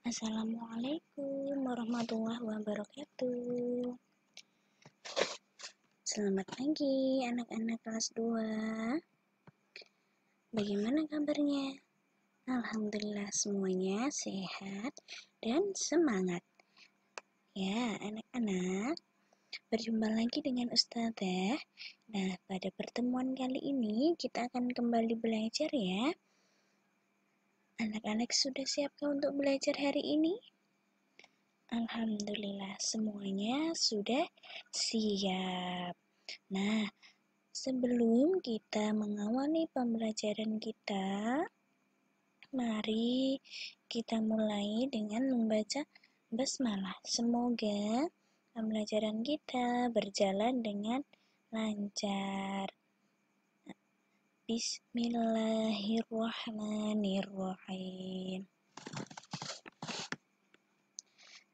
Assalamualaikum warahmatullahi wabarakatuh. Selamat pagi anak-anak kelas 2. Bagaimana kabarnya? Alhamdulillah semuanya sehat dan semangat. Ya, anak-anak, berjumpa lagi dengan Ustazah. Nah, pada pertemuan kali ini kita akan kembali belajar ya. Anak-anak sudah siapkah untuk belajar hari ini? Alhamdulillah semuanya sudah siap. Nah, sebelum kita mengawali pembelajaran kita, mari kita mulai dengan membaca basmalah. Semoga pembelajaran kita berjalan dengan lancar. Bismillahirrahmanirrahim.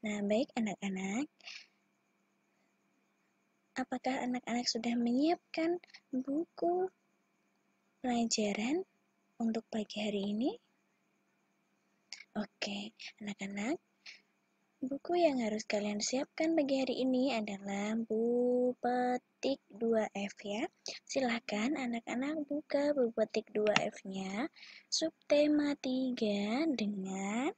Nah, baik anak-anak, apakah anak-anak sudah menyiapkan buku pelajaran untuk pagi hari ini? Oke, anak-anak, buku yang harus kalian siapkan pagi hari ini adalah buku petik 2F ya. Silahkan anak-anak buka buku petik 2F-nya, subtema 3 dengan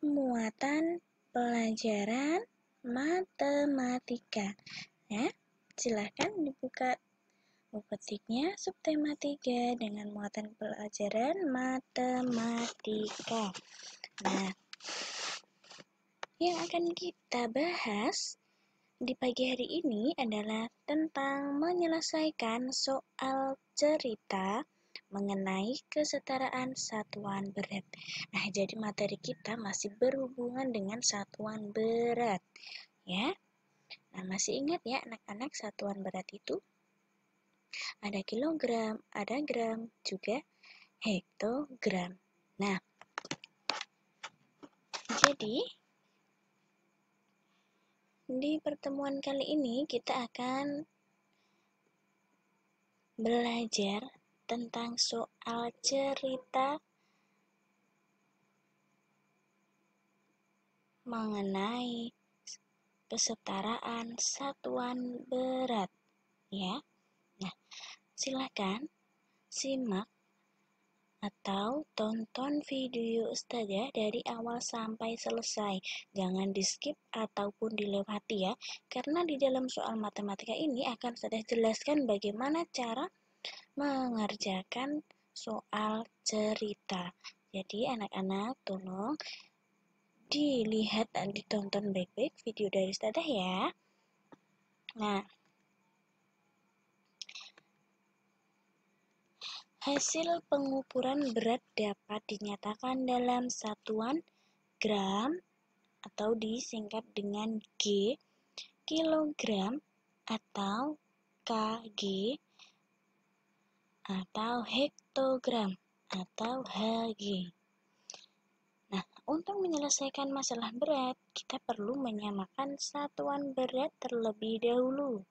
muatan pelajaran matematika. Ya, silahkan dibuka buku petiknya subtema 3 dengan muatan pelajaran matematika. Nah, yang akan kita bahas di pagi hari ini adalah tentang menyelesaikan soal cerita mengenai kesetaraan satuan berat. Nah, jadi materi kita masih berhubungan dengan satuan berat, ya. Nah, masih ingat ya anak-anak satuan berat itu? Ada kilogram, ada gram, juga hektogram. Nah, jadi di pertemuan kali ini kita akan belajar tentang soal cerita mengenai kesetaraan satuan berat, ya. Nah, silakan simak atau tonton video Ustazah dari awal sampai selesai. Jangan di-skip ataupun dilewati ya, karena di dalam soal matematika ini akan saya jelaskan bagaimana cara mengerjakan soal cerita. Jadi anak-anak tolong dilihat dan ditonton baik-baik video dari Ustazah ya. Nah, hasil pengukuran berat dapat dinyatakan dalam satuan gram atau disingkat dengan G, kilogram atau kg, atau hektogram atau Hg. Nah, untuk menyelesaikan masalah berat, kita perlu menyamakan satuan berat terlebih dahulu.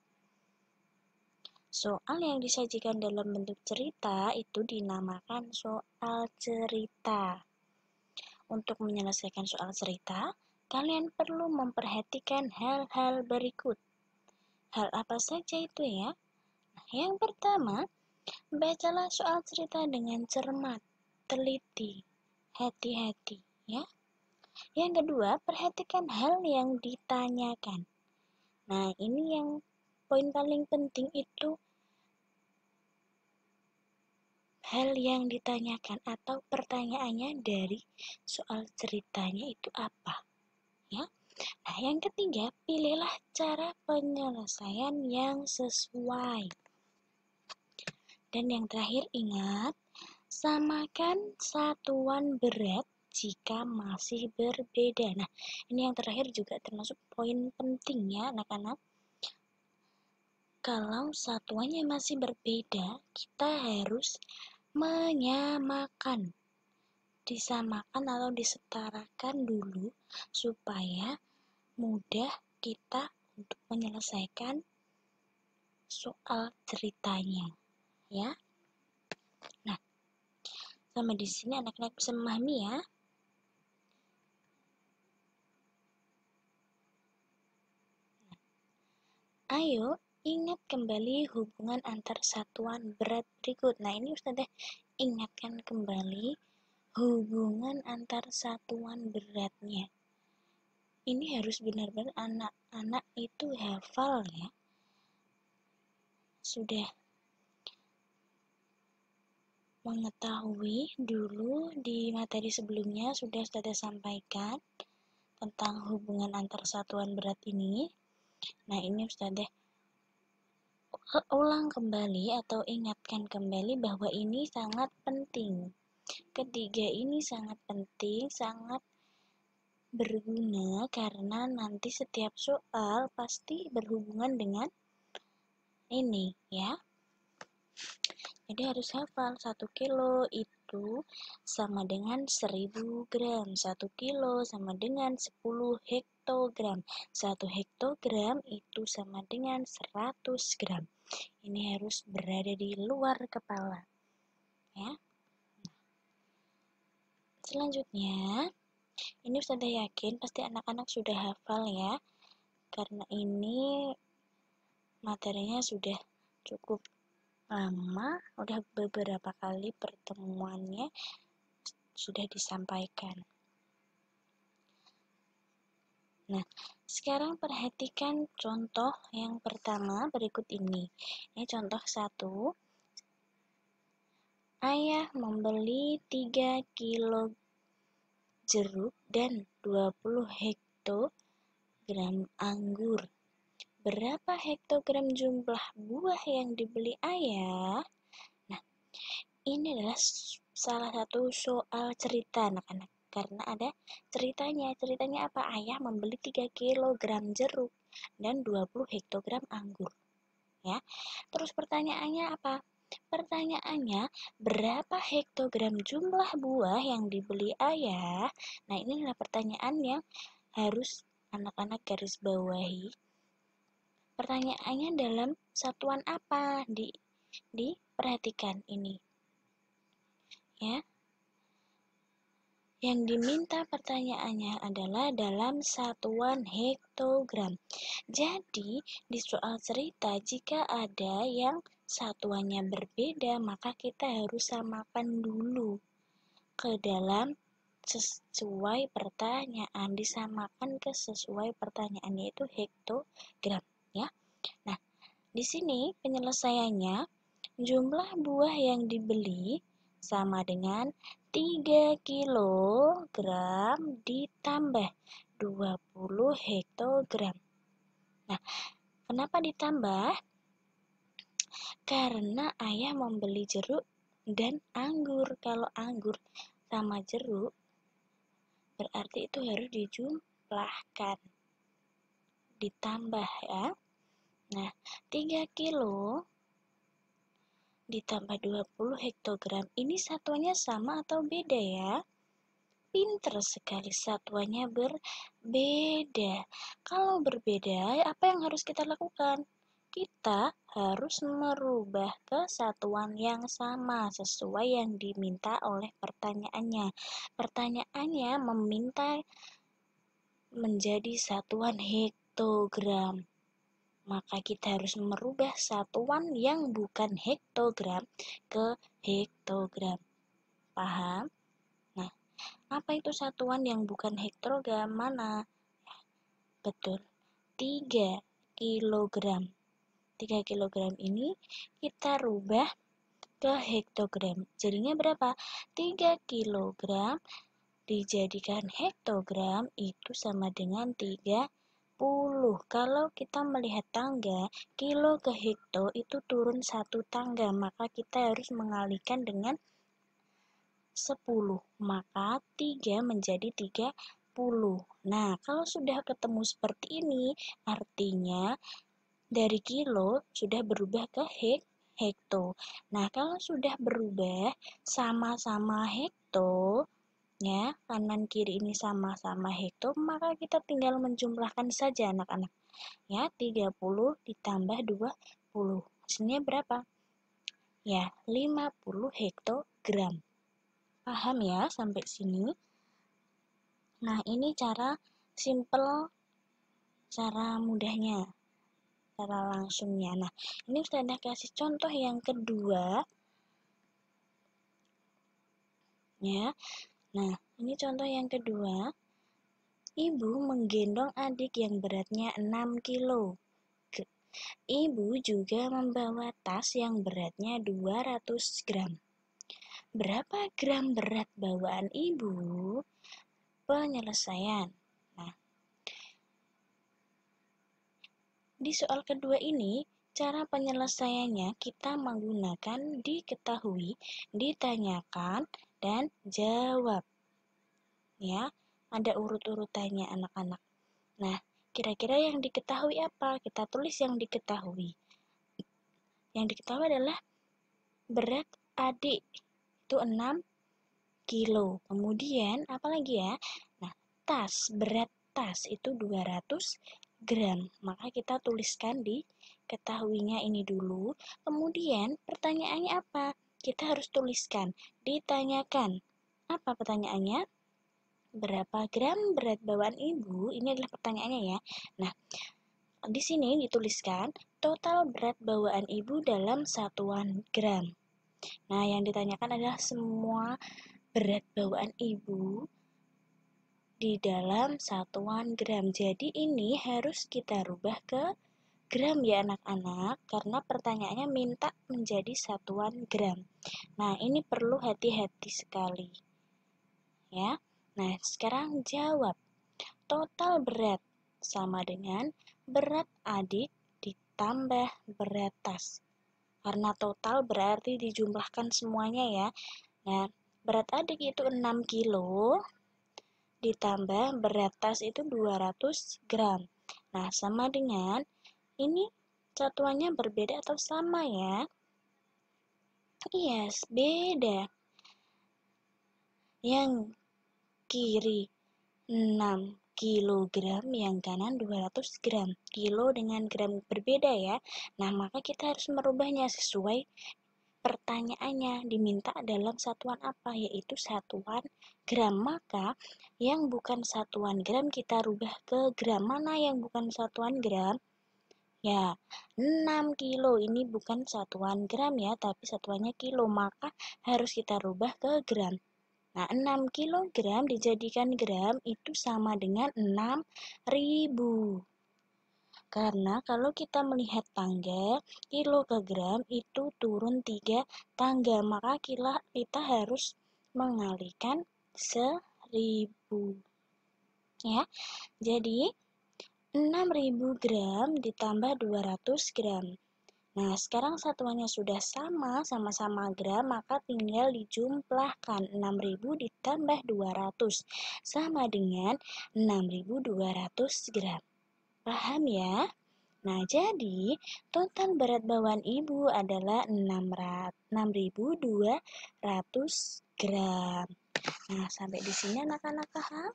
Soal yang disajikan dalam bentuk cerita itu dinamakan soal cerita. Untuk menyelesaikan soal cerita, kalian perlu memperhatikan hal-hal berikut. Hal apa saja itu ya? Nah, yang pertama, bacalah soal cerita dengan cermat, teliti, hati-hati ya. Yang kedua, perhatikan hal yang ditanyakan. Nah, ini yang poin paling penting itu hal yang ditanyakan atau pertanyaannya dari soal ceritanya itu apa, ya. Nah, yang ketiga, pilihlah cara penyelesaian yang sesuai. Dan yang terakhir, ingat, samakan satuan berat jika masih berbeda. Nah, ini yang terakhir juga termasuk poin penting ya, anak-anak. Kalau satuannya masih berbeda, kita harus menyamakan, disamakan atau disetarakan dulu supaya mudah kita untuk menyelesaikan soal ceritanya ya. Nah, Sama di sini anak-anak bisa memahami ya. Ayo ingat kembali hubungan antar satuan berat berikut. Nah, ini Ustazah ingatkan kembali hubungan antar satuan beratnya. Ini harus benar-benar anak-anak itu hafal ya. Sudah mengetahui dulu di materi sebelumnya sudah saya sampaikan tentang hubungan antar satuan berat ini. Nah, ini Ustazah ulang kembali atau ingatkan kembali bahwa ini sangat penting. Ketiga ini sangat penting, sangat berguna karena nanti setiap soal pasti berhubungan dengan ini ya. Jadi harus hafal 1 kilo itu sama dengan 1000 gram. 1 kilo sama dengan 10 hektogram. 1 hektogram itu sama dengan 100 gram. Ini harus berada di luar kepala. Ya. Selanjutnya, ini sudah yakin pasti anak-anak sudah hafal ya. Karena ini materinya sudah cukup lama, udah beberapa kali pertemuannya sudah disampaikan. Nah, sekarang perhatikan contoh yang pertama berikut ini. Ini contoh 1. Ayah membeli 3 kilo jeruk dan 20 hektogram anggur. Berapa hektogram jumlah buah yang dibeli ayah? Nah, ini adalah salah satu soal cerita anak-anak. Karena ada ceritanya. Ceritanya apa? Ayah membeli 3 kilogram jeruk dan 20 hektogram anggur. Ya. Terus pertanyaannya apa? Pertanyaannya, berapa hektogram jumlah buah yang dibeli ayah? Nah, ini adalah pertanyaan yang harus anak-anak garis bawahi. Pertanyaannya dalam satuan apa? Diperhatikan ini. Ya. Yang diminta pertanyaannya adalah dalam satuan hektogram. Jadi, di soal cerita jika ada yang satuannya berbeda, maka kita harus samakan dulu ke dalam sesuai pertanyaan, disamakan ke sesuai pertanyaan yaitu hektogram ya. Nah, di sini penyelesaiannya jumlah buah yang dibeli sama dengan 3 kilogram ditambah 20 hektogram. Nah, kenapa ditambah? Karena ayah membeli jeruk dan anggur. Kalau anggur sama jeruk, berarti itu harus dijumlahkan. Ditambah ya. Nah, 3 kilo ditambah 20 hektogram. Ini satuannya sama atau beda ya? Pinter sekali, satuannya berbeda. Kalau berbeda, apa yang harus kita lakukan? Kita harus merubah ke satuan yang sama sesuai yang diminta oleh pertanyaannya. Pertanyaannya meminta menjadi satuan hektogram. Maka kita harus merubah satuan yang bukan hektogram ke hektogram. Paham? Nah, apa itu satuan yang bukan hektogram? Mana? Betul, 3 kilogram. 3 kilogram ini kita rubah ke hektogram. Jadinya berapa? 3 kilogram dijadikan hektogram itu sama dengan 30. Kalau kita melihat tangga, kilo ke hekto itu turun 1 tangga, maka kita harus mengalihkan dengan 10. Maka 3 menjadi 30. Nah, kalau sudah ketemu seperti ini, artinya dari kilo sudah berubah ke hekto. Nah, kalau sudah berubah sama-sama hekto, ya, kanan kiri ini sama-sama hekto, maka kita tinggal menjumlahkan saja anak-anak. Ya, 30 ditambah 20. Hasilnya berapa? Ya, 50 hektogram. Paham ya sampai sini? Nah, ini cara simple, cara mudahnya, cara langsungnya. Nah, ini sudah kasih contoh yang kedua ya. Nah, ini contoh yang kedua. Ibu menggendong adik yang beratnya 6 kilo. Ibu juga membawa tas yang beratnya 200 gram. Berapa gram berat bawaan ibu? Penyelesaian. Nah, di soal kedua ini, cara penyelesaiannya kita menggunakan diketahui, ditanyakan, dan jawab. Ya, ada urut-urutannya anak-anak. Nah, kira-kira yang diketahui apa? Kita tulis yang diketahui. Yang diketahui adalah berat adik itu 6 kilo. Kemudian apa lagi ya? Nah, berat tas itu 200 gram. Maka kita tuliskan di ketahuinya ini dulu. Kemudian pertanyaannya apa? Kita harus tuliskan, ditanyakan. Apa pertanyaannya? Berapa gram berat bawaan ibu? Ini adalah pertanyaannya ya. Nah, di sini dituliskan total berat bawaan ibu dalam satuan gram. Nah, yang ditanyakan adalah semua berat bawaan ibu di dalam satuan gram. Jadi ini harus kita rubah ke gram ya anak-anak, karena pertanyaannya minta menjadi satuan gram. Nah, ini perlu hati-hati sekali. Ya. Nah, sekarang jawab. Total berat sama dengan berat adik ditambah berat tas. Karena total berarti dijumlahkan semuanya ya. Nah, berat adik itu 6 kilo ditambah berat tas itu 200 gram. Nah, sama dengan ini satuannya berbeda atau sama ya? Yes, beda. Yang kiri 6 kilogram, yang kanan 200 gram. Kilo dengan gram berbeda ya. Nah, maka kita harus merubahnya sesuai pertanyaannya, diminta dalam satuan apa, yaitu satuan gram. Maka yang bukan satuan gram kita rubah ke gram. Mana yang bukan satuan gram? Ya, 6 kilo ini bukan satuan gram ya, tapi satuannya kilo. Maka harus kita rubah ke gram. Nah, 6 kilogram dijadikan gram itu sama dengan 6.000. Karena kalau kita melihat tangga, kilo ke gram itu turun 3 tangga, maka kita harus mengalihkan 1.000. Ya, jadi 6.000 gram ditambah 200 gram. Nah, sekarang satuannya sudah sama-sama gram, maka tinggal dijumlahkan. 6.000 ditambah 200 sama dengan 6.200 gram. Paham ya? Nah, jadi total berat bawaan ibu adalah 6.200 gram. Nah, sampai di sini anak-anak paham?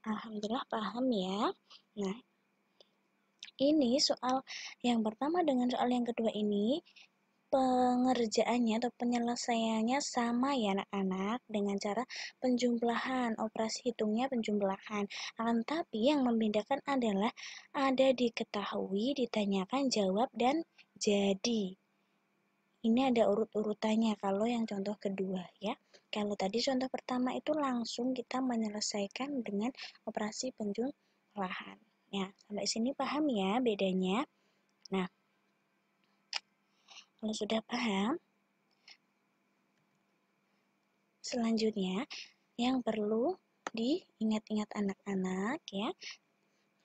Alhamdulillah paham ya. Nah, ini soal yang pertama dengan soal yang kedua ini pengerjaannya atau penyelesaiannya sama ya anak-anak, dengan cara penjumlahan, operasi hitungnya penjumlahan. Akan tapi yang membedakan adalah ada diketahui, ditanyakan, jawab, dan jadi. Ini ada urut-urutannya kalau yang contoh kedua ya. Kalau tadi contoh pertama itu langsung kita menyelesaikan dengan operasi penjumlahan. Ya, sampai sini paham ya bedanya? Nah, kalau sudah paham, selanjutnya yang perlu diingat-ingat anak-anak ya,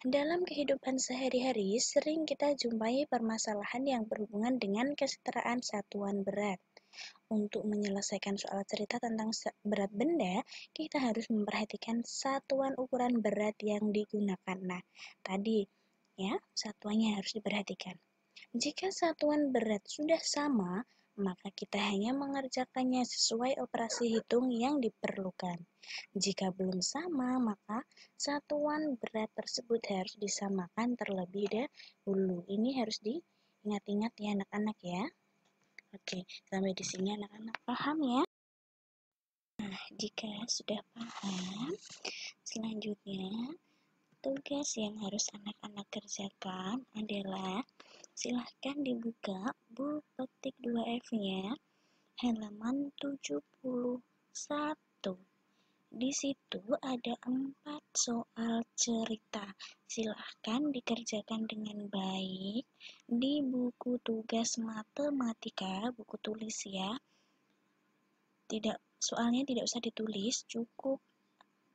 dalam kehidupan sehari-hari sering kita jumpai permasalahan yang berhubungan dengan kesetaraan satuan berat. Untuk menyelesaikan soal cerita tentang berat benda, kita harus memperhatikan satuan ukuran berat yang digunakan. Nah, tadi ya, satuannya harus diperhatikan. Jika satuan berat sudah sama, maka kita hanya mengerjakannya sesuai operasi hitung yang diperlukan. Jika belum sama, maka satuan berat tersebut harus disamakan terlebih dahulu. Ini harus diingat-ingat ya anak-anak ya. Oke, sampai di sini anak-anak paham ya? Nah, jika sudah paham, selanjutnya tugas yang harus anak-anak kerjakan adalah silahkan dibuka buku petik 2F-nya halaman 71. Di situ ada 4 soal cerita. Silahkan dikerjakan dengan baik di buku tugas matematika, buku tulis ya. Soalnya tidak usah ditulis, cukup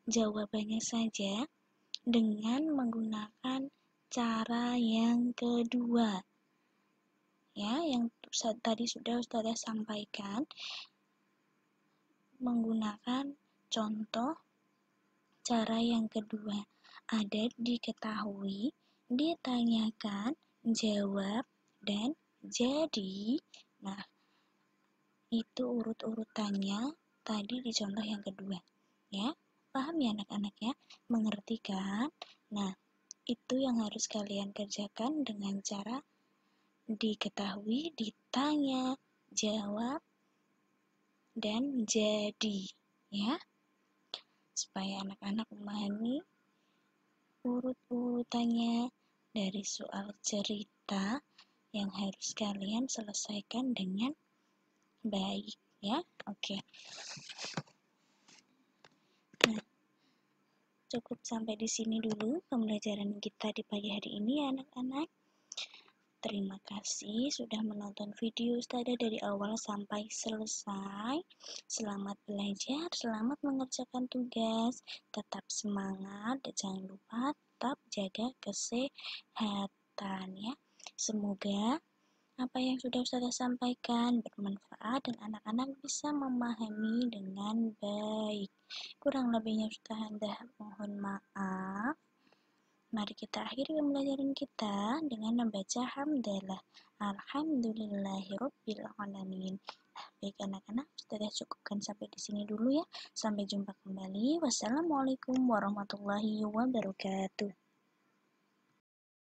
jawabannya saja dengan menggunakan cara yang kedua. Ya, yang tadi sudah Ustazah sampaikan, menggunakan contoh cara yang kedua. Ada diketahui, ditanyakan, jawab, dan jadi. Nah, itu urut-urutannya tadi di contoh yang kedua. Ya, paham ya anak-anak ya? Mengerti kan? Nah, itu yang harus kalian kerjakan dengan cara diketahui, ditanya, jawab, dan jadi. Ya, supaya anak-anak memahami urut-urutannya dari soal cerita yang harus kalian selesaikan dengan baik ya. Oke. Nah, cukup sampai di sini dulu pembelajaran kita di pagi hari ini ya anak-anak. Terima kasih sudah menonton video Ustazah dari awal sampai selesai. Selamat belajar, selamat mengerjakan tugas. Tetap semangat dan jangan lupa tetap jaga kesehatan ya. Semoga apa yang sudah Ustazah sampaikan bermanfaat dan anak-anak bisa memahami dengan baik. Kurang lebihnya Ustazah mohon maaf. Mari kita akhiri pembelajaran kita dengan membaca hamdalah. Alhamdulillahirabbil alamin. Baik anak-anak, Ustazah cukupkan sampai di sini dulu ya. Sampai jumpa kembali. Wassalamualaikum warahmatullahi wabarakatuh.